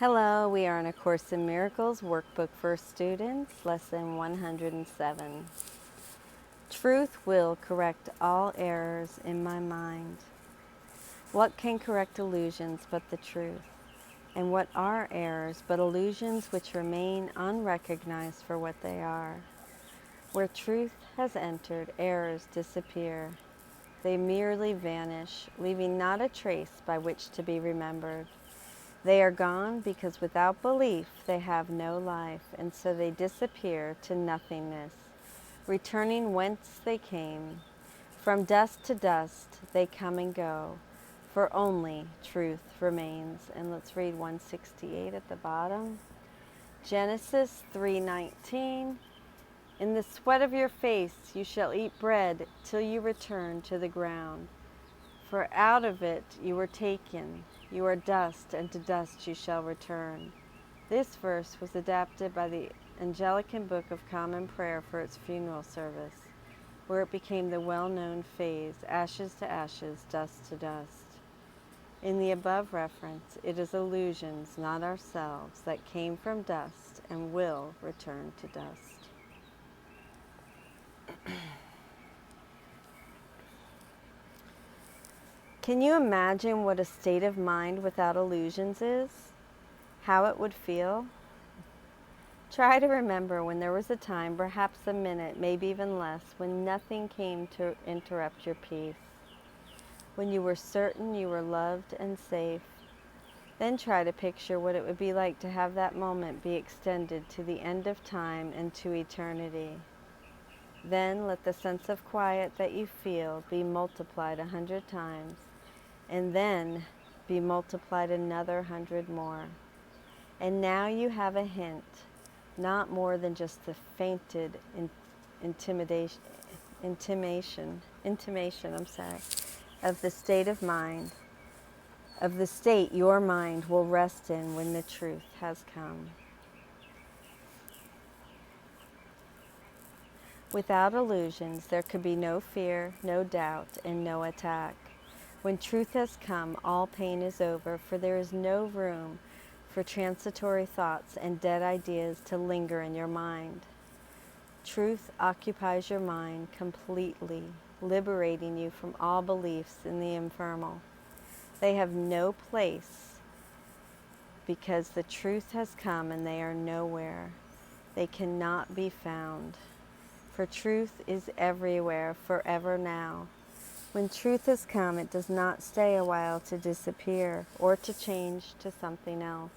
Hello, we are in A Course in Miracles workbook for students, lesson 107. Truth will correct all errors in my mind. What can correct illusions but the truth? And what are errors but illusions which remain unrecognized for what they are? Where truth has entered, errors disappear. They merely vanish, leaving not a trace by which to be remembered. They are gone because without belief they have no life, and so they disappear to nothingness, returning whence they came. From dust to dust they come and go, for only truth remains. And let's read 168 at the bottom. Genesis 3:19. In the sweat of your face you shall eat bread till you return to the ground. For out of it you were taken. You are dust, and to dust you shall return. This verse was adapted by the Anglican Book of Common Prayer for its funeral service, where it became the well-known phrase, ashes to ashes, dust to dust. In the above reference, it is illusions, not ourselves, that came from dust and will return to dust. Can you imagine what a state of mind without illusions is? How it would feel? Try to remember when there was a time, perhaps a minute, maybe even less, when nothing came to interrupt your peace, when you were certain you were loved and safe. Then try to picture what it would be like to have that moment be extended to the end of time and to eternity. Then let the sense of quiet that you feel be multiplied 100 times, and then be multiplied another 100 more. And now you have a hint, not more than just the fainted intimation, of the state of mind, of the state your mind will rest in when the truth has come. Without illusions, there could be no fear, no doubt, and no attack. When truth has come, all pain is over, for there is no room for transitory thoughts and dead ideas to linger in your mind. Truth occupies your mind completely, liberating you from all beliefs in the infernal. They have no place because the truth has come and they are nowhere. They cannot be found. For truth is everywhere, forever now. When truth has come, it does not stay a while to disappear or to change to something else.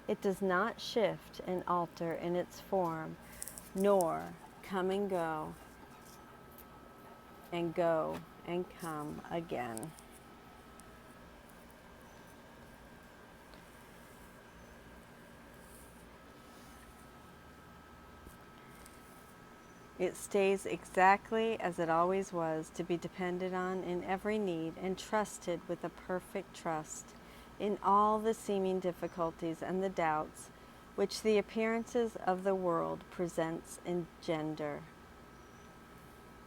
It does not shift and alter in its form, nor come and go and come again. It stays exactly as it always was, to be depended on in every need and trusted with a perfect trust in all the seeming difficulties and the doubts which the appearances of the world presents and engender.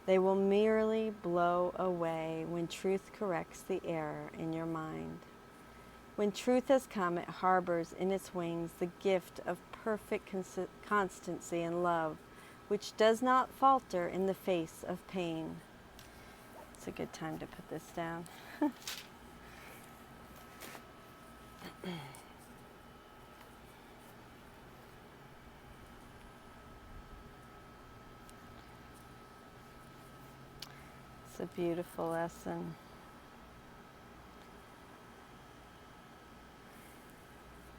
They will merely blow away when truth corrects the error in your mind. When truth has come, it harbors in its wings the gift of perfect constancy and love, which does not falter in the face of pain. It's a good time to put this down. It's a beautiful lesson.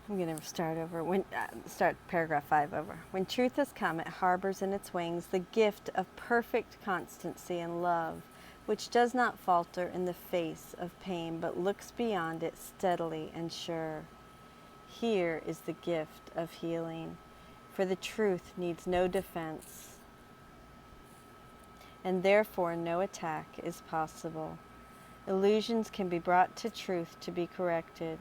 I'm going to start over. Start paragraph 5 over. When truth has come, it harbors in its wings the gift of perfect constancy and love, which does not falter in the face of pain, but looks beyond it steadily and sure. Here is the gift of healing, for the truth needs no defense, and therefore no attack is possible. Illusions can be brought to truth to be corrected,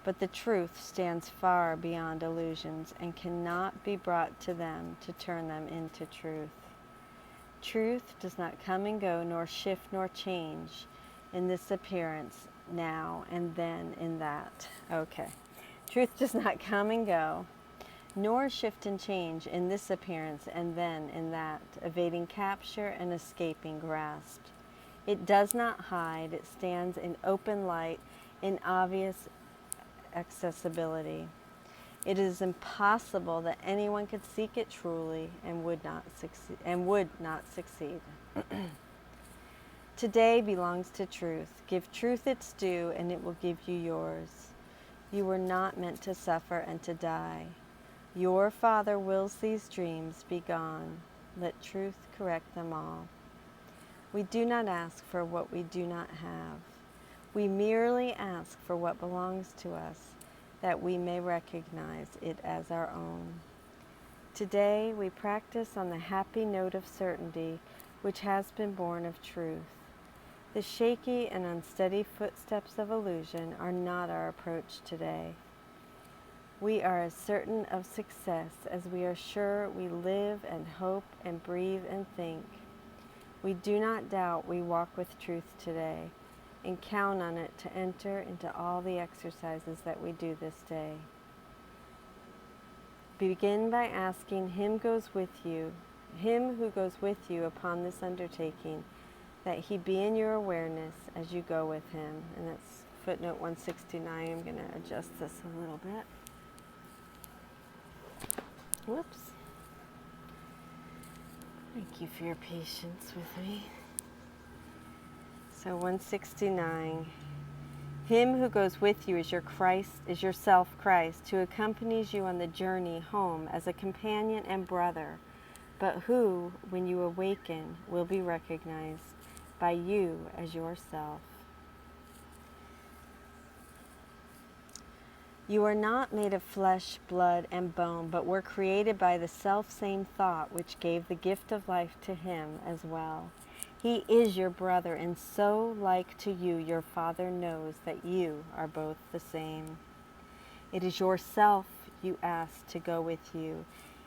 but the truth stands far beyond illusions and cannot be brought to them to turn them into truth. Truth does not come and go, nor shift nor change in this appearance, now and then in that. Okay, Truth does not come and go, nor shift and change in this appearance and then in that, evading capture and escaping grasp. It does not hide, it stands in open light, in obvious accessibility. It is impossible that anyone could seek it truly and would not succeed. Today belongs to truth. Give truth its due, and it will give you yours. You were not meant to suffer and to die. Your Father wills these dreams be gone. Let truth correct them all. We do not ask for what we do not have. We merely ask for what belongs to us, that we may recognize it as our own. Today we practice on the happy note of certainty which has been born of truth. The shaky and unsteady footsteps of illusion are not our approach today. We are as certain of success as we are sure we live and hope and breathe and think. We do not doubt we walk with truth today and count on it to enter into all the exercises that we do this day. Begin by asking Him who goes with you upon this undertaking, that He be in your awareness as you go with Him. And that's footnote 169. I'm going to adjust this a little bit. Whoops. Thank you for your patience with me. So 169. Him who goes with you is your self-Christ, who accompanies you on the journey home as a companion and brother, but who, when you awaken, will be recognized by you as yourself. You are not made of flesh, blood, and bone, but were created by the self-same thought which gave the gift of life to Him as well. He is your brother, and so like to you, your Father knows that you are both the same. It is yourself you ask to go with you,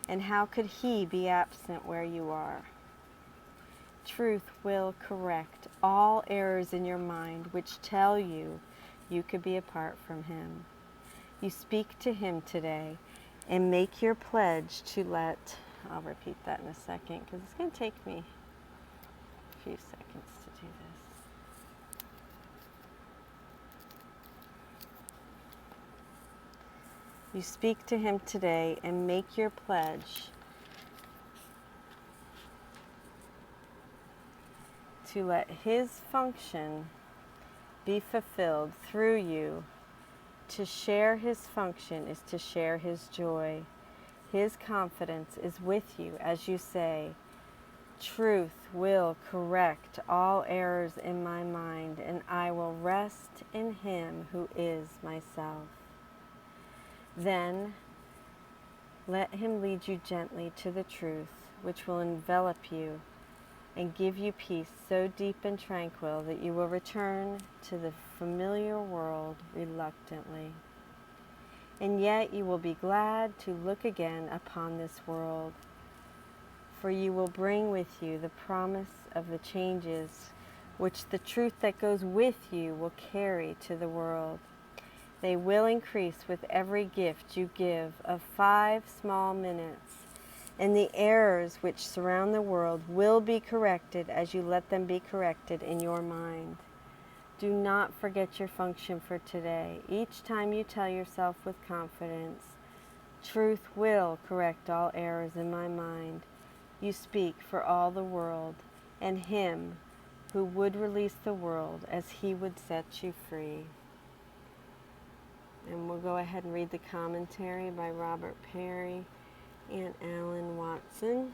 and how could He be absent where you are? Truth will correct all errors in your mind which tell you you could be apart from Him. You speak to Him today and make your pledge to let, I'll repeat that in a second because it's going to take me a few seconds to do this. You speak to Him today and make your pledge to let His function be fulfilled through you. To share His function is to share His joy. His confidence is with you as you say, truth will correct all errors in my mind, and I will rest in Him who is myself. Then let Him lead you gently to the truth, which will envelop you and give you peace so deep and tranquil that you will return to the familiar world reluctantly. And yet you will be glad to look again upon this world, for you will bring with you the promise of the changes which the truth that goes with you will carry to the world. They will increase with every gift you give of 5 small minutes, and the errors which surround the world will be corrected as you let them be corrected in your mind. Do not forget your function for today. Each time you tell yourself with confidence, truth will correct all errors in my mind. You speak for all the world and Him who would release the world as He would set you free. And we'll go ahead and read the commentary by Robert Perry and Alan Watson.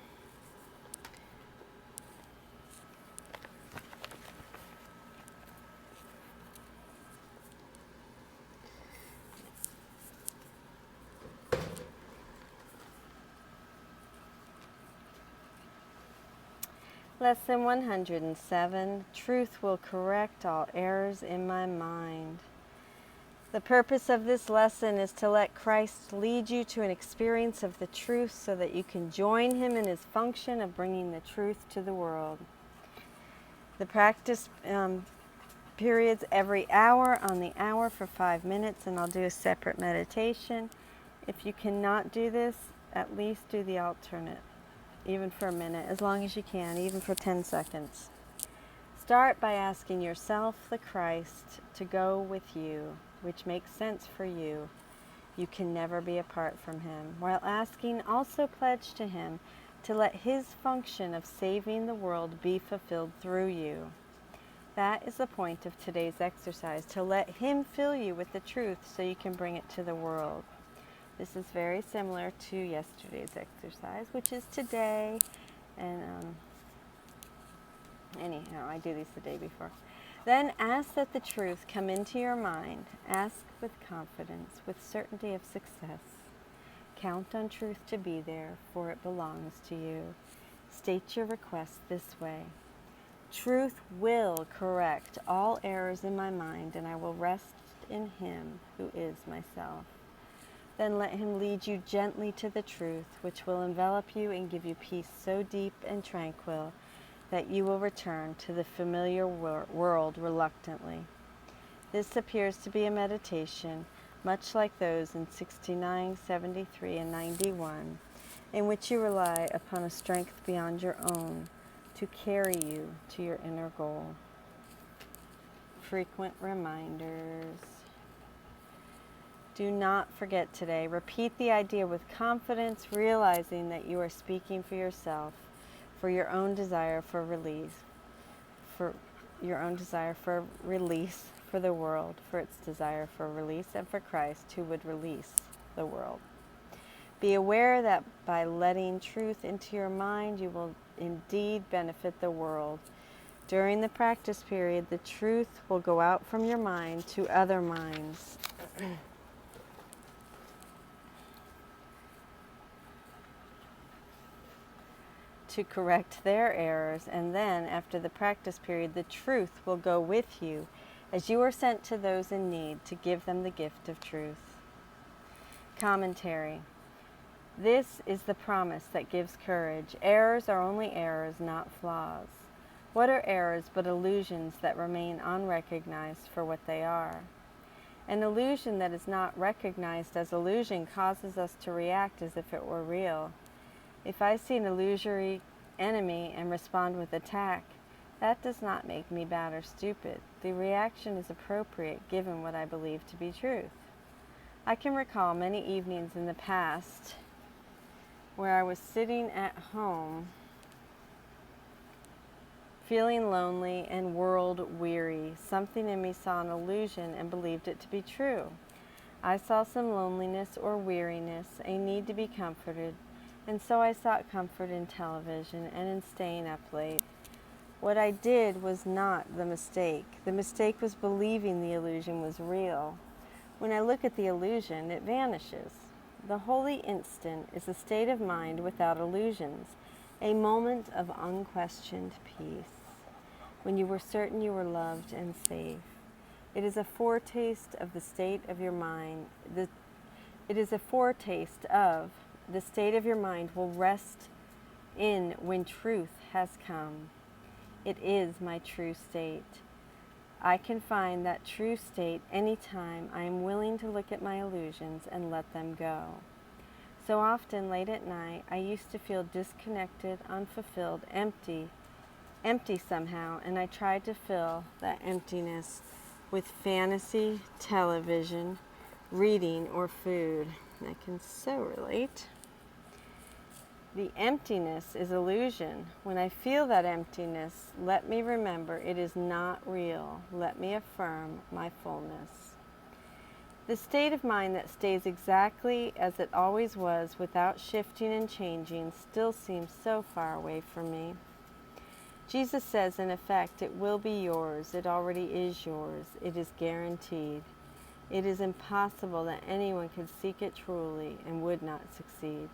Lesson 107, Truth will correct all errors in my mind. The purpose of this lesson is to let Christ lead you to an experience of the truth so that you can join Him in His function of bringing the truth to the world. The practice periods every hour on the hour for 5 minutes, and I'll do a separate meditation. If you cannot do this, at least do the alternate, even for a minute, as long as you can, even for 10 seconds. Start by asking yourself, the Christ, to go with you, which makes sense for you. You can never be apart from him. While asking, also pledge to him to let his function of saving the world be fulfilled through you. That is the point of today's exercise, to let him fill you with the truth so you can bring it to the world. This is very similar to yesterday's exercise, which is today. And anyhow, I do these the day before. Then ask that the truth come into your mind. Ask with confidence, with certainty of success. Count on truth to be there, for it belongs to you. State your request this way. Truth will correct all errors in my mind, and I will rest in him who is myself. Then let him lead you gently to the truth, which will envelop you and give you peace so deep and tranquil that you will return to the familiar world reluctantly. This appears to be a meditation, much like those in 69, 73, and 91, in which you rely upon a strength beyond your own to carry you to your inner goal. Frequent reminders. Do not forget today. Repeat the idea with confidence, realizing that you are speaking for yourself, for your own desire for release, for your own desire for release for the world, for its desire for release, and for Christ, who would release the world. Be aware that by letting truth into your mind, you will indeed benefit the world. During the practice period, the truth will go out from your mind to other minds. To correct their errors, and then, after the practice period, the truth will go with you as you are sent to those in need to give them the gift of truth. Commentary. This is the promise that gives courage. Errors are only errors, not flaws. What are errors but illusions that remain unrecognized for what they are? An illusion that is not recognized as illusion causes us to react as if it were real. If I see an illusory enemy and respond with attack, that does not make me bad or stupid. The reaction is appropriate given what I believe to be truth. I can recall many evenings in the past where I was sitting at home feeling lonely and world weary. Something in me saw an illusion and believed it to be true. I saw some loneliness or weariness, a need to be comforted, and so I sought comfort in television and in staying up late. What I did was not the mistake. The mistake was believing the illusion was real. When I look at the illusion, it vanishes. The holy instant is a state of mind without illusions, a moment of unquestioned peace, when you were certain you were loved and safe. It is a foretaste of the state of your mind. It is a foretaste of the state of your mind will rest in when truth has come. It is my true state. I can find that true state anytime I am willing to look at my illusions and let them go. So often late at night, I used to feel disconnected, unfulfilled, empty somehow, and I tried to fill that emptiness with fantasy, television, reading, or food. I can so relate. The emptiness is illusion. When I feel that emptiness, let me remember it is not real. Let me affirm my fullness. The state of mind that stays exactly as it always was without shifting and changing still seems so far away from me. Jesus says, in effect, it will be yours. It already is yours. It is guaranteed. It is impossible that anyone could seek it truly and would not succeed.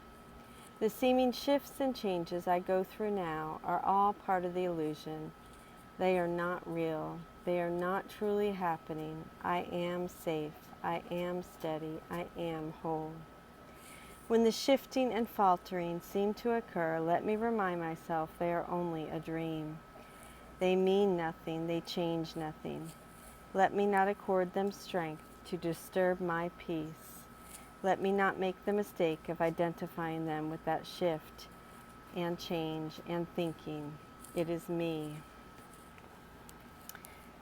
The seeming shifts and changes I go through now are all part of the illusion. They are not real. They are not truly happening. I am safe. I am steady. I am whole. When the shifting and faltering seem to occur, let me remind myself they are only a dream. They mean nothing. They change nothing. Let me not accord them strength to disturb my peace. Let me not make the mistake of identifying them with that shift and change and thinking it is me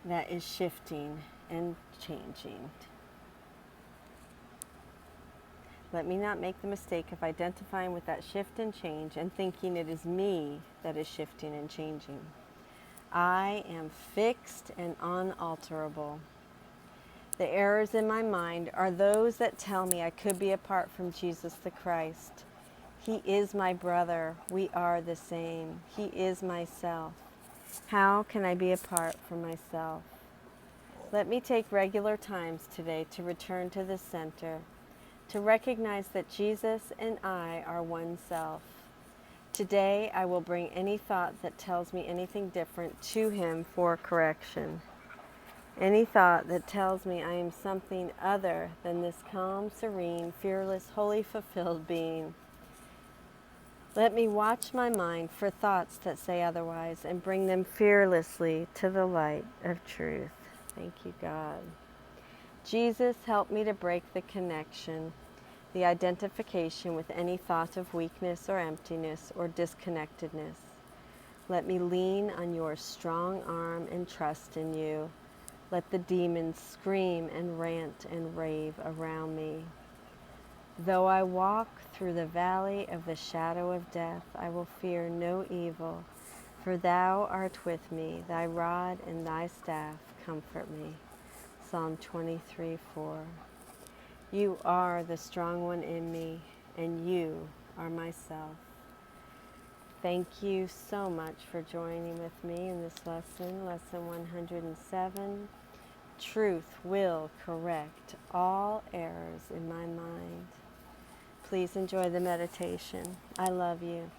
that is shifting and changing. Let me not make the mistake of identifying with that shift and change and thinking it is me that is shifting and changing. I am fixed and unalterable. The errors in my mind are those that tell me I could be apart from Jesus the Christ. He is my brother. We are the same. He is myself. How can I be apart from myself? Let me take regular times today to return to the center, to recognize that Jesus and I are one self. Today I will bring any thought that tells me anything different to Him for correction. Any thought that tells me I am something other than this calm, serene, fearless, wholly fulfilled being. Let me watch my mind for thoughts that say otherwise and bring them fearlessly to the light of truth. Thank you, God. Jesus, help me to break the connection, the identification with any thought of weakness or emptiness or disconnectedness. Let me lean on your strong arm and trust in you. Let the demons scream and rant and rave around me. Though I walk through the valley of the shadow of death, I will fear no evil, for thou art with me, thy rod and thy staff comfort me. Psalm 23:4. You are the strong one in me, and you are myself. Thank you so much for joining with me in this lesson, Lesson 107. Truth will correct all errors in my mind. Please enjoy the meditation. I love you.